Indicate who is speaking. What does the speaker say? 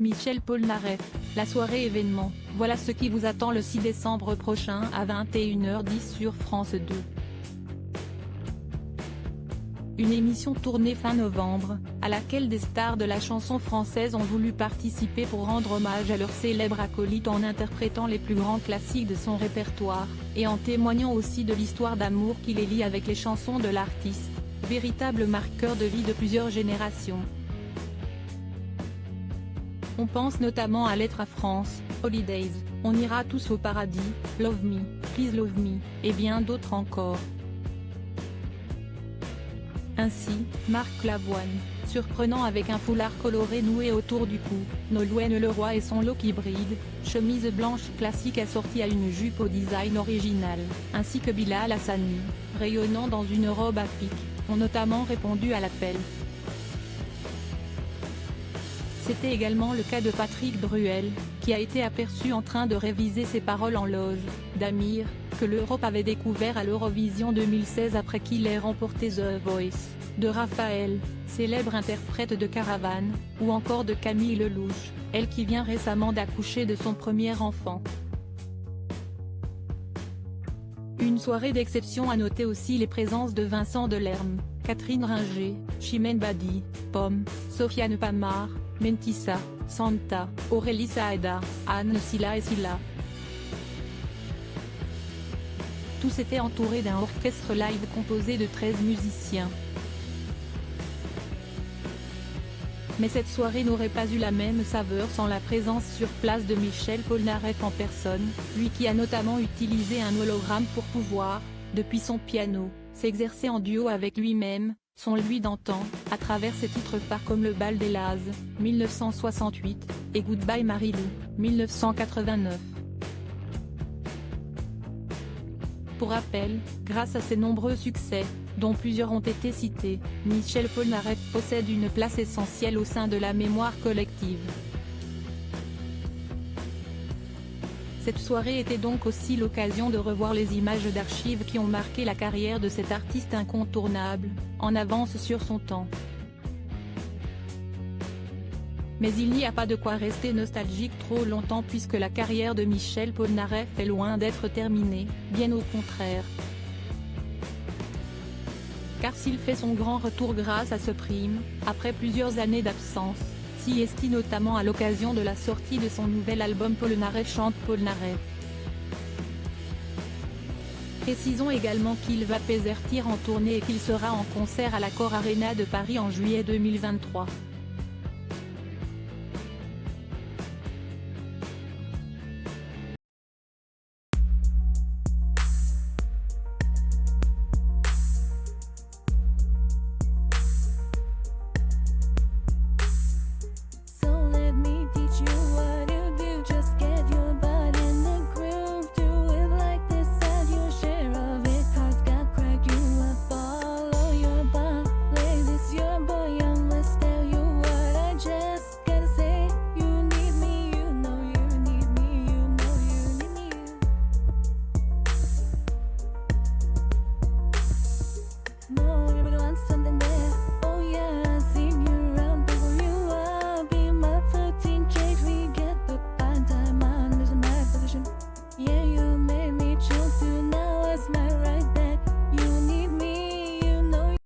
Speaker 1: Michel Polnareff, la soirée événement, voilà ce qui vous attend le 6 décembre prochain à 21h10 sur France 2. Une émission tournée fin novembre, à laquelle des stars de la chanson française ont voulu participer pour rendre hommage à leur célèbre acolyte en interprétant les plus grands classiques de son répertoire, et en témoignant aussi de l'histoire d'amour qui les lie avec les chansons de l'artiste, véritable marqueur de vie de plusieurs générations. On pense notamment à Lettre à France, Holidays, On ira tous au paradis, Love Me, Please Love Me, et bien d'autres encore. Ainsi, Marc Lavoine, surprenant avec un foulard coloré noué autour du cou, Nolwenn Leroy et son look hybride, chemise blanche classique assortie à une jupe au design original, ainsi que Bilal Hassani, rayonnant dans une robe à pic, ont notamment répondu à l'appel. C'était également le cas de Patrick Bruel, qui a été aperçu en train de réviser ses paroles en loge, d'Amir, que l'Europe avait découvert à l'Eurovision 2016 après qu'il ait remporté The Voice, de Raphaël, célèbre interprète de Caravane, ou encore de Camille Lelouch, elle qui vient récemment d'accoucher de son premier enfant. Une soirée d'exception à noter aussi les présences de Vincent Delerme, Catherine Ringer, Chimène Badi, Pomme, Sofiane Pamar, Mentissa, Santa, Aurélie Saada, Anne Silla et Silla. Tous étaient entourés d'un orchestre live composé de 13 musiciens. Mais cette soirée n'aurait pas eu la même saveur sans la présence sur place de Michel Polnareff en personne, lui qui a notamment utilisé un hologramme pour pouvoir, depuis son piano, s'exercer en duo avec lui-même, son lui d'antan, à travers ses titres phares comme Le Bal des Lazes, 1968, et Goodbye Marilou, 1989. Pour rappel, grâce à ses nombreux succès, dont plusieurs ont été cités, Michel Polnareff possède une place essentielle au sein de la mémoire collective. Cette soirée était donc aussi l'occasion de revoir les images d'archives qui ont marqué la carrière de cet artiste incontournable, en avance sur son temps. Mais il n'y a pas de quoi rester nostalgique trop longtemps puisque la carrière de Michel Polnareff est loin d'être terminée, bien au contraire. Car s'il fait son grand retour grâce à ce prime, après plusieurs années d'absence, si esti notamment à l'occasion de la sortie de son nouvel album Polnareff chante Polnareff. Précisons également qu'il va partir en tournée et qu'il sera en concert à l'Accor Arena de Paris en juillet 2023.